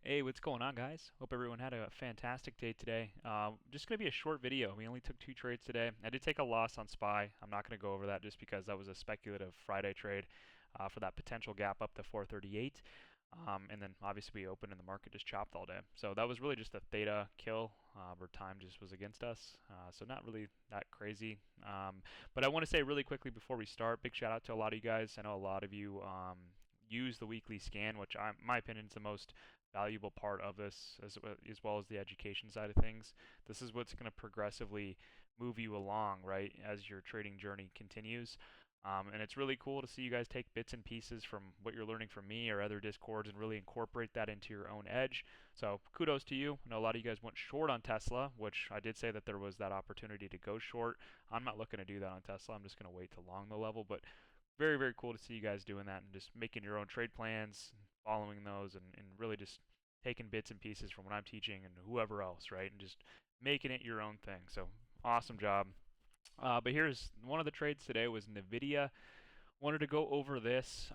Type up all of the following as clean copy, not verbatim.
Hey, what's going on, guys? Hope everyone had a fantastic day today. Just going to be a short video. We only took two trades today. I did take a loss on SPY. I'm not going to go over that just because that was a speculative Friday trade for that potential gap up to 438. And then obviously we opened and the market just chopped all day. So that was really just a theta kill where time just was against us. So not really that crazy. But I want to say really quickly before we start, big shout out to a lot of you guys. I know a lot of you use the weekly scan, which in my opinion is the most valuable part of this, as well as the education side of things. This is what's going to progressively move you along, right, as your trading journey continues. And it's really cool to see you guys take bits and pieces from what you're learning from me or other discords and really incorporate that into your own edge. So kudos to you. I know a lot of you guys went short on Tesla, which I did say that there was that opportunity to go short. I'm not looking to do that on Tesla. I'm just going to wait to long the level. But very, very cool to see you guys doing that and just making your own trade plans, following those, and really just taking bits and pieces from what I'm teaching and whoever else, right? And just making it your own thing. So awesome job. But here's one of the trades today was NVIDIA. Wanted to go over this.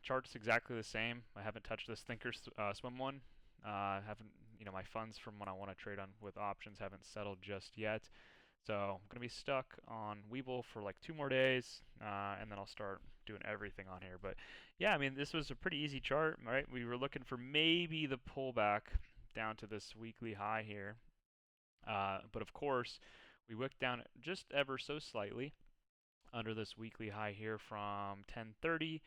Chart's exactly the same. I haven't touched this Thinkorswim one. Haven't, my funds from when I want to trade on with options haven't settled just yet. So I'm going to be stuck on Webull for like 2 more days, and then I'll start doing everything on here. But yeah, I mean, this was a pretty easy chart, right? We were looking for maybe the pullback down to this weekly high here. But of course, we wicked down just ever so slightly under this weekly high here from 1030.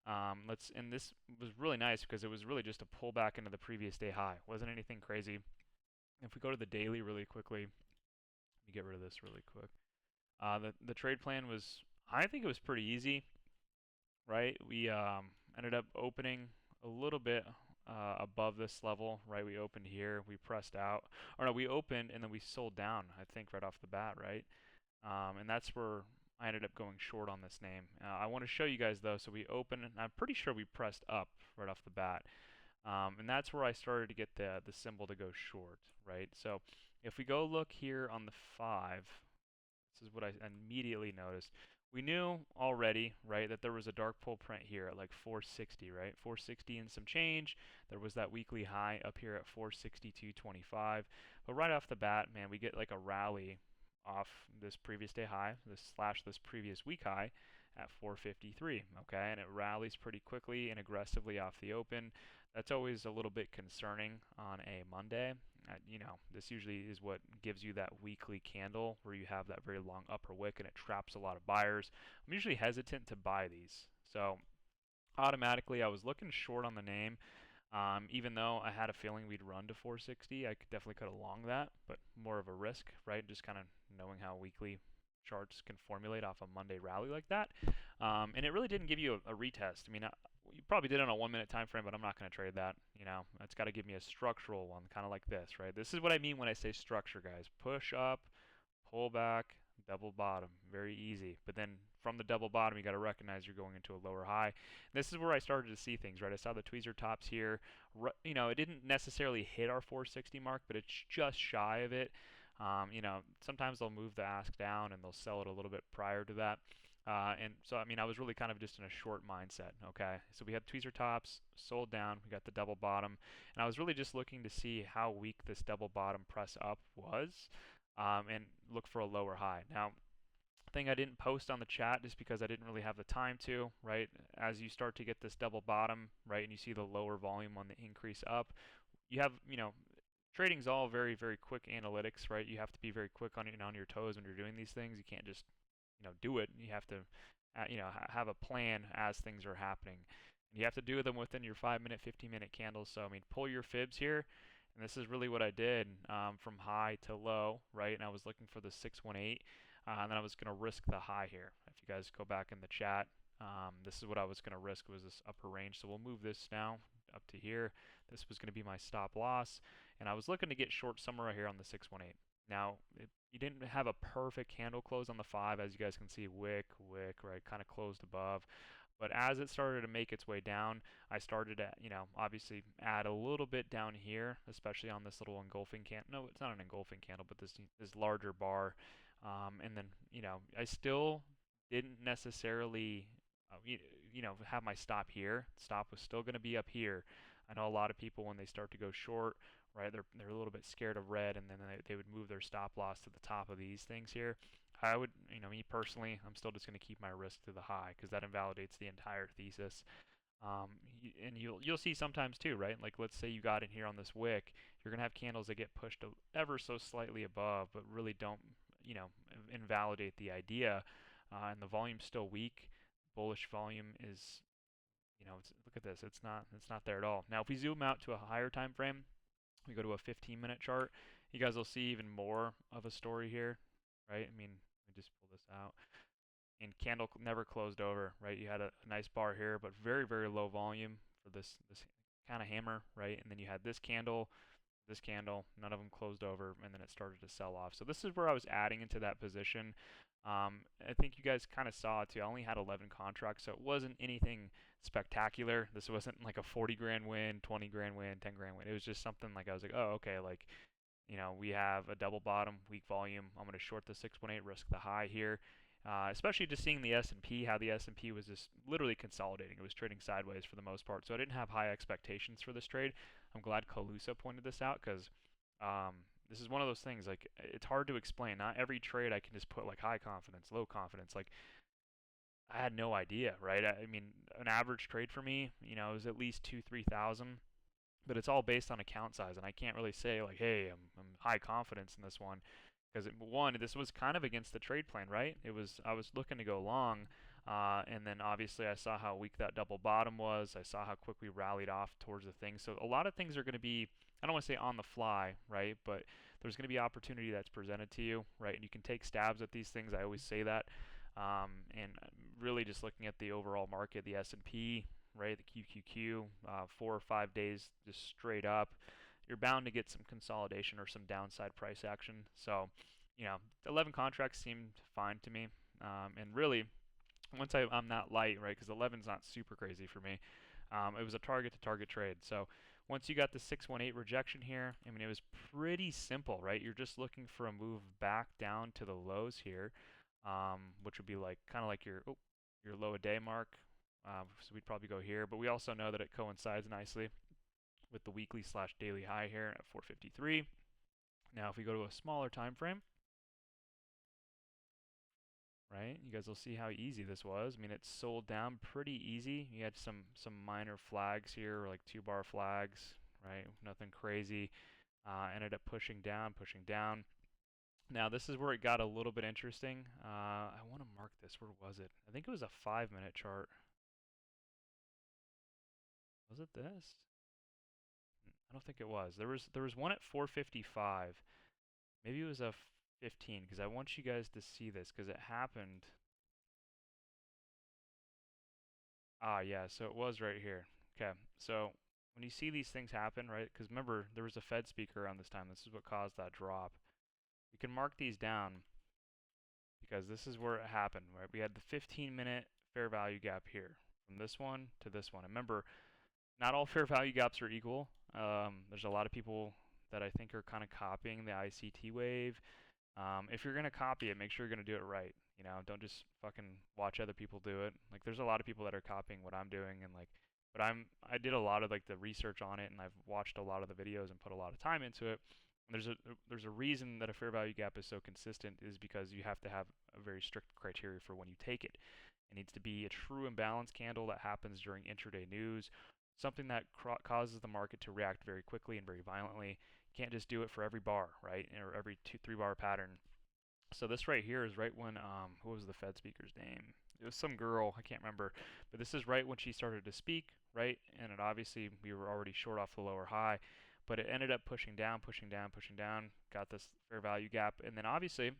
And this was really nice because it was really just a pullback into the previous day high. Wasn't anything crazy. If we go to the daily really quickly, let me get rid of this really quick. The trade plan was, I think it was pretty easy, right? We ended up opening a little bit above this level, right? We opened here, we pressed out, or no, we opened and then we sold down, I think, right off the bat, right? And that's where I ended up going short on this name. I want to show you guys though, so we opened, and I'm pretty sure we pressed up right off the bat. And that's where I started to get the symbol to go short, right? So if we go look here on the 5, this is what I immediately noticed. We knew already, right, that there was a dark pull print here at like 460, right? 460 and some change. There was that weekly high up here at 462.25. But right off the bat, man, we get like a rally off this previous day high, this previous week high at 453, okay? And it rallies pretty quickly and aggressively off the open. That's always a little bit concerning on a Monday. This usually is what gives you that weekly candle where you have that very long upper wick and it traps a lot of buyers. I'm usually hesitant to buy these. So automatically I was looking short on the name. Even though I had a feeling we'd run to 460, I definitely could have long that, but more of a risk, right? Just kind of knowing how weekly charts can formulate off a Monday rally like that. And it really didn't give you a retest. I mean, you probably did on a 1 minute time frame, but I'm not going to trade that. It's got to give me a structural one, kind of like this, right? This is what I mean when I say structure, guys. Push up, pull back, double bottom. Very easy. But then from the double bottom, you got to recognize you're going into a lower high. This is where I started to see things, right? I saw the tweezer tops here. It didn't necessarily hit our 460 mark, but it's just shy of it. Sometimes they'll move the ask down and they'll sell it a little bit prior to that. And so, I mean, I was really kind of just in a short mindset, okay? So we had tweezer tops, sold down, we got the double bottom, and I was really just looking to see how weak this double bottom press up was, and look for a lower high. Now, thing I didn't post on the chat just because I didn't really have the time to, right? As you start to get this double bottom, right, and you see the lower volume on the increase up, you have, trading's all very, very quick analytics, right? You have to be very quick on your toes when you're doing these things. You can't just, do it. You have to, have a plan as things are happening. And you have to do them within your 5-minute, 15-minute candles. So, I mean, pull your fibs here. And this is really what I did from high to low, right? And I was looking for the 618. And then I was going to risk the high here. If you guys go back in the chat, this is what I was going to risk was this upper range. So we'll move this now up to here. This was going to be my stop loss. And I was looking to get short somewhere right here on the 618. Now, you didn't have a perfect candle close on the 5, as you guys can see, wick, right, kind of closed above. But as it started to make its way down, I started to, obviously add a little bit down here, especially on this little engulfing candle. No, it's not an engulfing candle, but this larger bar. And then, I still didn't necessarily, have my stop here. Stop was still going to be up here. I know a lot of people when they start to go short, right, they're a little bit scared of red, and then they would move their stop loss to the top of these things here. I would, me personally, I'm still just going to keep my risk to the high because that invalidates the entire thesis. And you'll see sometimes too, right? Like let's say you got in here on this wick, you're gonna have candles that get pushed ever so slightly above, but really don't, invalidate the idea. And the volume's still weak. Bullish volume is, look at this. It's not there at all. Now, if we zoom out to a higher time frame, we go to a 15-minute chart. You guys will see even more of a story here, right? I mean, let me just pull this out, and candle never closed over, right? You had a nice bar here, but very, very low volume for this kind of hammer, right? And then you had this candle, none of them closed over, and then it started to sell off. So this is where I was adding into that position. I think you guys kind of saw it too. I only had 11 contracts, so it wasn't anything spectacular. This wasn't like a 40 grand win, 20 grand win, 10 grand win. It was just something like I was like, oh, okay, like, we have a double bottom, weak volume. I'm going to short the 618, risk the high here. Especially just seeing the S&P, how the S&P was just literally consolidating. It was trading sideways for the most part. So I didn't have high expectations for this trade. I'm glad Calusa pointed this out because this is one of those things, like, it's hard to explain. Not every trade I can just put like high confidence, low confidence. Like, I had no idea, right? I mean, an average trade for me, is at least 2-3 thousand, but it's all based on account size, and I can't really say like, hey, I'm high confidence in this one, because one, this was kind of against the trade plan, right? I was looking to go long, and then obviously I saw how weak that double bottom was. I saw how quickly rallied off towards the thing. So a lot of things are going to be, I don't want to say on the fly, right? But there's going to be opportunity that's presented to you, right? And you can take stabs at these things. I always say that, and really just looking at the overall market, the S&P, right, the QQQ, 4 or 5 days just straight up, you're bound to get some consolidation or some downside price action. So, 11 contracts seemed fine to me. And really, once I'm not light, right, because 11's not super crazy for me, it was a target to target trade. So once you got the 618 rejection here, I mean, it was pretty simple, right? You're just looking for a move back down to the lows here, which would be like kind of like your low a day mark. So we'd probably go here, but we also know that it coincides nicely with the weekly slash daily high here at 453. Now, if we go to a smaller time frame, right, you guys will see how easy this was. I mean, it sold down pretty easy. You had some minor flags here, like 2-bar flags, right? Nothing crazy. Ended up pushing down, pushing down. Now, this is where it got a little bit interesting. I want to mark this. Where was it? I think it was a 5-minute chart. Was it this? I don't think it was. There was one at 455. Maybe it was a 15 because I want you guys to see this because it happened. Ah, yeah, so it was right here. Okay, so when you see these things happen, right? Because remember, there was a Fed speaker around this time. This is what caused that drop. We can mark these down because this is where it happened, right? We had the 15-minute fair value gap here from this one to this one. And remember, not all fair value gaps are equal. There's a lot of people that I think are kind of copying the ICT wave. If you're gonna copy it, make sure you're gonna do it right. Don't just fucking watch other people do it. Like, there's a lot of people that are copying what I'm doing, and like, but I did a lot of like the research on it, and I've watched a lot of the videos and put a lot of time into it. And there's a reason that a fair value gap is so consistent is because you have to have a very strict criteria for when you take it. It needs to be a true imbalance candle that happens during intraday news, something that causes the market to react very quickly and very violently. You can't just do it for every bar, right? Or every 2-3 bar pattern. So this right here is right when who was the Fed speaker's name? It was some girl, I can't remember, but this is right when she started to speak, right? And it obviously we were already short off the lower high, but it ended up pushing down, pushing down, pushing down, got this fair value gap, and then obviously,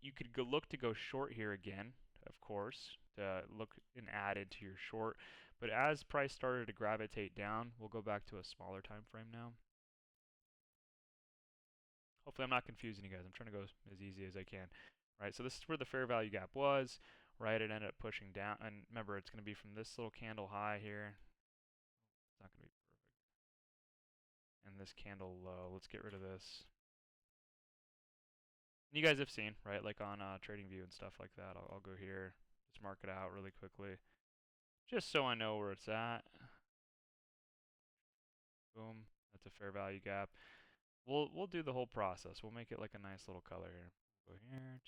you could look to go short here again, of course, to look and add into your short. But as price started to gravitate down, we'll go back to a smaller time frame now. Hopefully I'm not confusing you guys. I'm trying to go as easy as I can. Right, so this is where the fair value gap was, right? It ended up pushing down, and remember, it's going to be from this little candle high here. It's not going to be perfect. And this candle low. Let's get rid of this. And you guys have seen, right, like on TradingView and stuff like that. I'll go here, just mark it out really quickly, just so I know where it's at. Boom. That's a fair value gap. We'll do the whole process. We'll make it like a nice little color here. Go here.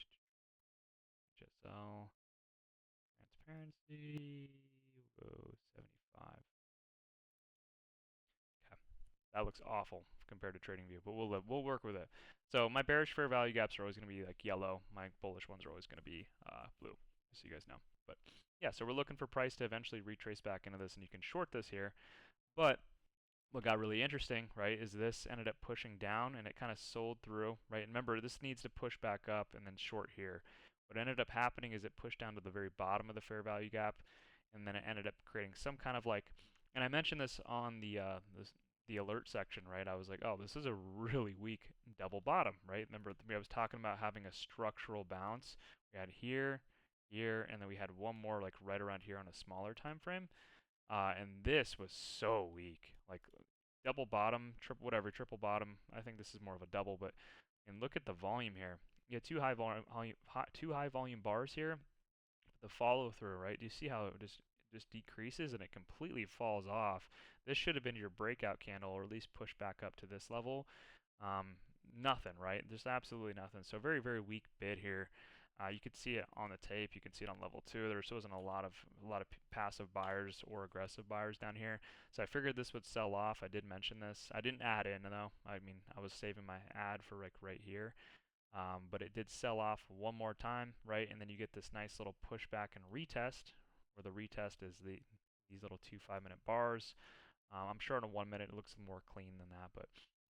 HSL. Transparency. We'll go 75. Okay. That looks awful compared to TradingView, but we'll work with it. So my bearish fair value gaps are always going to be like yellow. My bullish ones are always going to be blue, so you guys know. But yeah, so we're looking for price to eventually retrace back into this, and you can short this here. But what got really interesting, right, is this ended up pushing down and it kind of sold through, right? Remember, this needs to push back up and then short here. What ended up happening is it pushed down to the very bottom of the fair value gap, and then it ended up creating some kind of like, and I mentioned this on the alert section, right? I was like, oh, this is a really weak double bottom, right? Remember, I was talking about having a structural bounce. We had here, here, and then we had one more like right around here on a smaller time frame. And this was so weak, like double bottom, triple whatever, triple bottom. I think this is more of a double, but and look at the volume here. You have two high volume bars here. The follow through, right? Do you see how it just decreases and it completely falls off? This should have been your breakout candle, or at least push back up to this level. Um, Nothing, right? There's absolutely nothing. So very, very weak bid here. You could see it on the tape. You can see it on level 2. There wasn't a lot of passive buyers or aggressive buyers down here. So I figured this would sell off. I did mention this. I didn't add in though. I mean, I was saving my ad for like right here. But it did sell off one more time, right? And then you get this nice little pushback and retest, where the retest is these little 2 5-minute bars. I'm sure in a 1 minute it looks more clean than that, but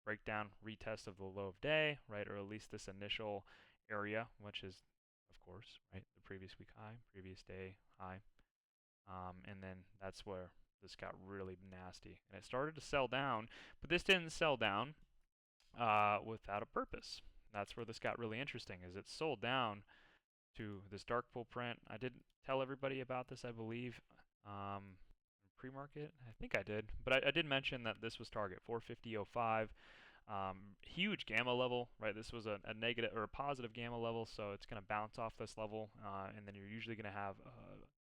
breakdown, retest of the low of day, right? Or at least this initial area, which is, of course, right, the previous week high, previous day high. And then that's where this got really nasty. And it started to sell down, but this didn't sell down without a purpose. That's where this got really interesting, is it sold down to this dark pool print. I didn't tell everybody about this, I believe. Pre-market? I think I did, but I did mention that this was target 450.05. Huge gamma level, right? This was a negative or a positive gamma level, so it's going to bounce off this level, and then you're usually going to have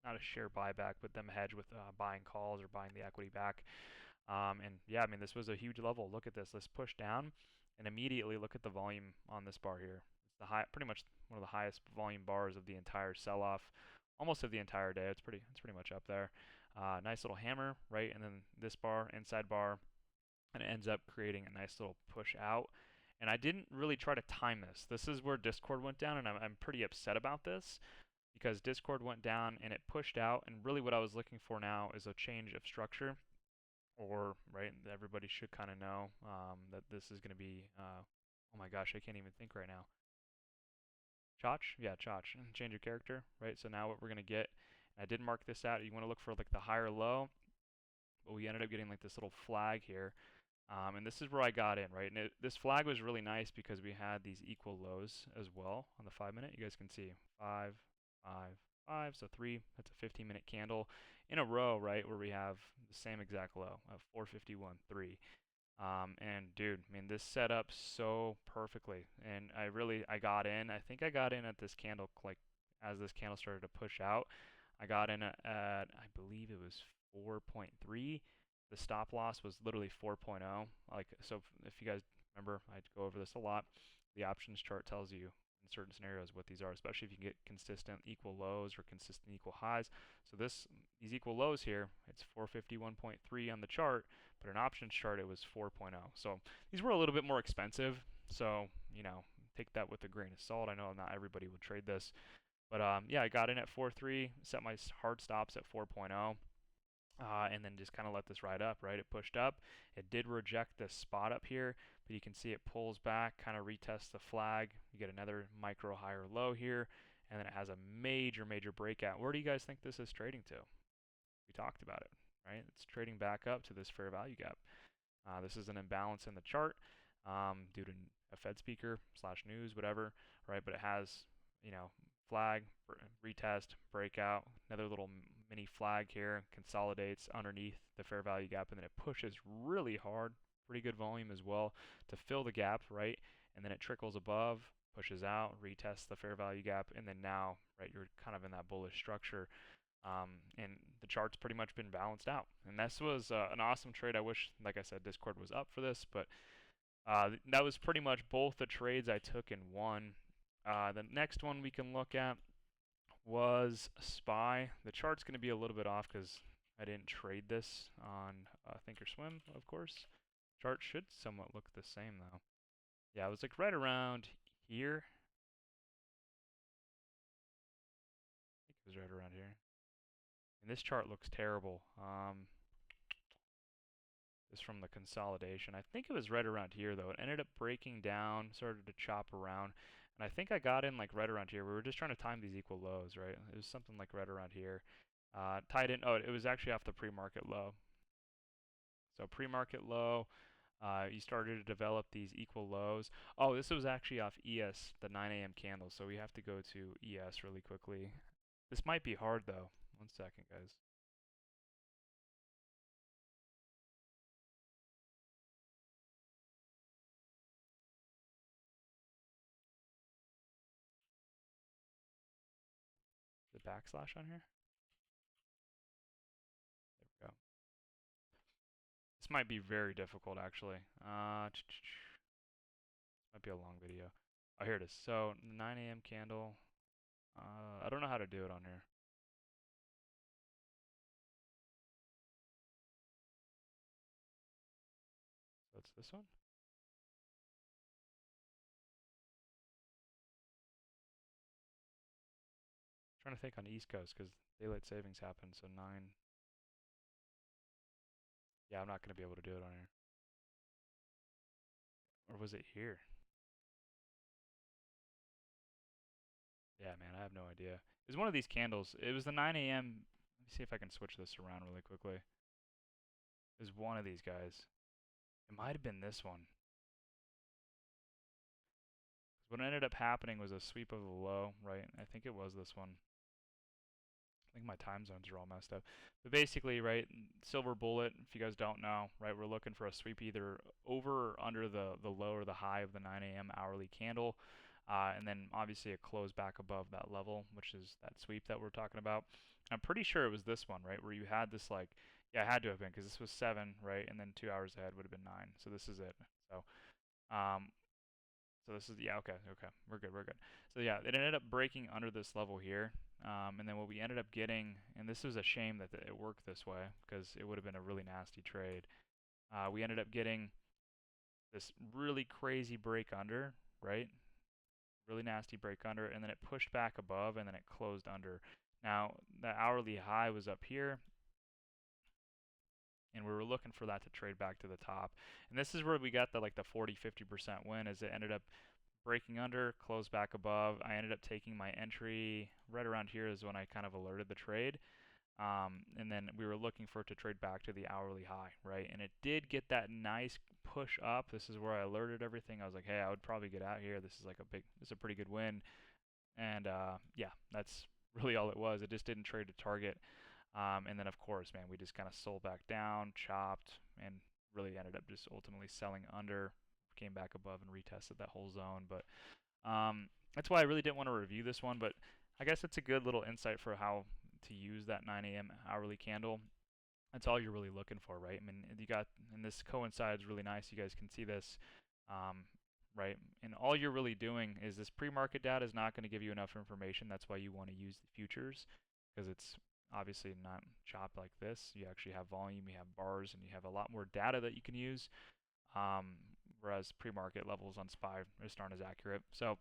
not a share buyback, but them hedge with buying calls or buying the equity back. And yeah, I mean, this was a huge level. Look at this. Let's push down, and immediately look at the volume on this bar here. It's pretty much one of the highest volume bars of the entire sell-off, almost of the entire day. It's pretty much up there. Nice little hammer, right? And then this bar, inside bar, and it ends up creating a nice little push out. And I didn't really try to time this. This is where Discord went down, and I'm pretty upset about this because Discord went down and it pushed out. And really, what I was looking for now is a change of structure, or right, everybody should kind of know that this is going to be. Oh my gosh, I can't even think right now. Chach? Yeah, Chach. Change your character, right? So now what we're going to get, I did mark this out. You want to look for like the higher low, but we ended up getting like this little flag here. And this is where I got in, right? And this flag was really nice because we had these equal lows as well on the 5-minute. You guys can see 5, 5, 5. So 3, that's a 15-minute candle in a row, right, where we have the same exact low of 451.3. And dude, I mean, this set up so perfectly. And I got in. I think I got in at this candle, like as this candle started to push out. I got in at I believe it was 4.3. The stop loss was literally 4.0. Like, so if you guys remember, I go over this a lot. The options chart tells you in certain scenarios what these are, especially if you get consistent equal lows or consistent equal highs. So these equal lows here, it's 451.3 on the chart, but an options chart it was 4.0. So these were a little bit more expensive. So, take that with a grain of salt. I know not everybody would trade this, but yeah, I got in at 4.3, set my hard stops at 4.0. And then just kind of let this ride up, right? It pushed up. It did reject this spot up here, but you can see it pulls back, kind of retests the flag. You get another micro higher low here, and then it has a major, major breakout. Where do you guys think this is trading to? We talked about it, right? It's trading back up to this fair value gap. This is an imbalance in the chart due to a Fed speaker slash news, whatever, right? But it has, flag, retest, breakout, another little mini flag here, consolidates underneath the fair value gap, and then it pushes really hard, pretty good volume as well, to fill the gap, right? And then it trickles above, pushes out, retests the fair value gap, and then now, right, you're kind of in that bullish structure. And the chart's pretty much been balanced out. And this was an awesome trade. I wish, like I said, Discord was up for this, but that was pretty much both the trades I took in one. The next one we can look at was SPY. The chart's going to be a little bit off because I didn't trade this on Thinkorswim, of course. Chart should somewhat look the same though. Yeah, it was like right around here. I think it was right around here. And this chart looks terrible. This from the consolidation. I think it was right around here though. It ended up breaking down, started to chop around. And I think I got in like right around here. We were just trying to time these equal lows, right? It was something like right around here. Tied in, oh, it was actually off the pre-market low. So pre-market low, you started to develop these equal lows. Oh, this was actually off ES, the 9 a.m. candle. So we have to go to ES really quickly. This might be hard though. 1 second, guys. The backslash on here? There we go. This might be very difficult actually. Might be a long video. Oh, here it is. So 9 a.m. candle. I don't know how to do it on here. So it's this one. Trying to think on East Coast because daylight savings happened. So 9. Yeah, I'm not gonna be able to do it on here. Or was it here? Yeah, man, I have no idea. It was one of these candles. It was the 9 a.m. Let me see if I can switch this around really quickly. It was one of these guys. It might have been this one. What ended up happening was a sweep of the low, right? I think it was this one. I think my time zones are all messed up. But basically, right, silver bullet, if you guys don't know, right, we're looking for a sweep either over or under the low or the high of the 9 a.m. hourly candle. And then obviously a close back above that level, which is that sweep that we're talking about. I'm pretty sure it was this one, right, where you had this like, yeah, it had to have been because this was 7, right, and then 2 hours ahead would have been 9. So this is it. So, um, so this is, yeah, okay, we're good. So yeah, it ended up breaking under this level here. And then what we ended up getting, and this was a shame that it worked this way because it would have been a really nasty trade. We ended up getting this really crazy break under, right? Really nasty break under, and then it pushed back above, and then it closed under. Now, the hourly high was up here, and we were looking for that to trade back to the top. And this is where we got the like the 40-50% win, as it ended up breaking under, closed back above. I ended up taking my entry right around here is when I kind of alerted the trade. And then we were looking for it to trade back to the hourly high, right? And it did get that nice push up. This is where I alerted everything. I was like, hey, I would probably get out here. This is like this is a pretty good win. And yeah, that's really all it was. It just didn't trade to target. And then of course, man, we just kind of sold back down, chopped, and really ended up just ultimately selling under. Came back above and retested that whole zone. But that's why I really didn't want to review this one. But I guess it's a good little insight for how to use that 9 a.m. hourly candle. That's all you're really looking for, right? I mean, you got, and this coincides really nice. You guys can see this, right? And all you're really doing is this pre-market data is not going to give you enough information. That's why you want to use the futures because it's obviously not chopped like this. You actually have volume, you have bars, and you have a lot more data that you can use. Whereas pre-market levels on SPY just aren't as accurate. So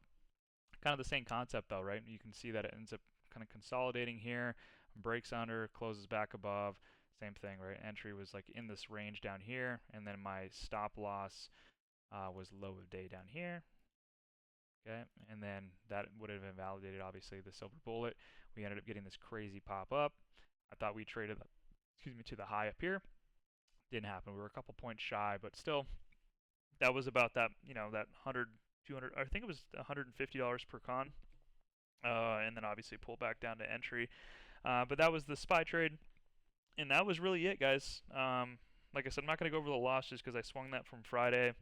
kind of the same concept though, right? You can see that it ends up kind of consolidating here, breaks under, closes back above. Same thing, right? Entry was like in this range down here, and then my stop loss was low of day down here. Okay, and then that would have invalidated obviously the silver bullet. We ended up getting this crazy pop up. I thought we traded, excuse me, to the high up here. Didn't happen. We were a couple points shy, but still, that was about that, you know, that 100, 200, I think it was $150 per con. And then obviously pull back down to entry. But that was the SPY trade, and that was really it, guys. Like I said, I'm not going to go over the loss just because I swung that from Friday.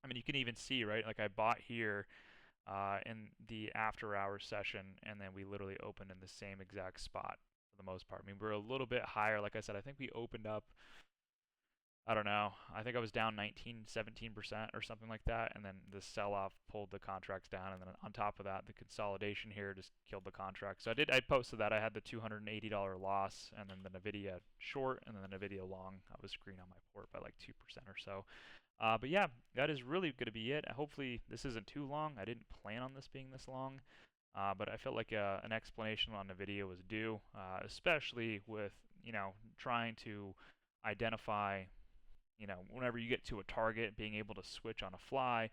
I mean, you can even see, right? Like I bought here in the after hours session, and then we literally opened in the same exact spot for for the most part. I mean, we're a little bit higher. Like I said, I think we opened up, I don't know. I think I was down 19, 17% or something like that, and then the sell-off pulled the contracts down, and then on top of that, the consolidation here just killed the contract. So I posted that. I had the $280 loss, and then the Nvidia short, and then the Nvidia long. I was green on my port by like 2% or so. But yeah, that is really going to be it. Hopefully this isn't too long. I didn't plan on this being this long, but I felt like an explanation on the video was due, especially with trying to identify whenever you get to a target, being able to switch on a fly.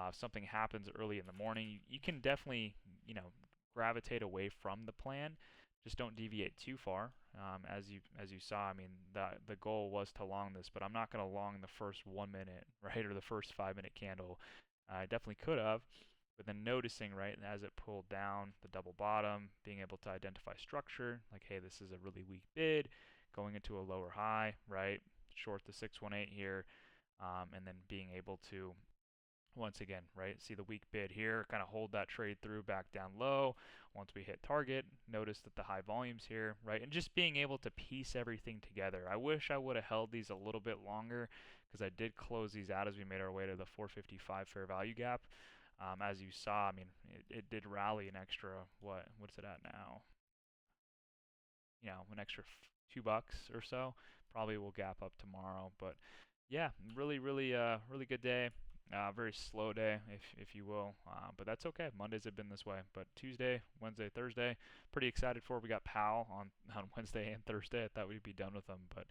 If something happens early in the morning, you can definitely, gravitate away from the plan. Just don't deviate too far. As you saw, I mean, the goal was to long this, but I'm not going to long the first 1 minute, right, or the first 5 minute candle. I definitely could have, but then noticing, right, as it pulled down the double bottom, being able to identify structure, like, hey, this is a really weak bid, going into a lower high, right, short the 618 here, and then being able to, once again, right, see the weak bid here, kind of hold that trade through back down low. Once we hit target, notice that the high volumes here, right, and just being able to piece everything together. I wish I would have held these a little bit longer because I did close these out as we made our way to the 455 fair value gap. As you saw, I mean, it did rally an extra, what's it at now? An extra $2 or so. Probably will gap up tomorrow, but yeah, really, really, really good day. Very slow day, if you will, but that's okay. Mondays have been this way, but Tuesday, Wednesday, Thursday, pretty excited for. We got Powell on Wednesday and Thursday. I thought we'd be done with them, but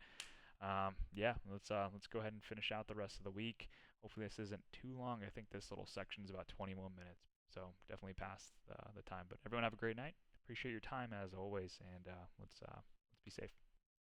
yeah, let's go ahead and finish out the rest of the week. Hopefully this isn't too long. I think this little section is about 21 minutes, so definitely past the time. But everyone have a great night. Appreciate your time as always, and let's be safe.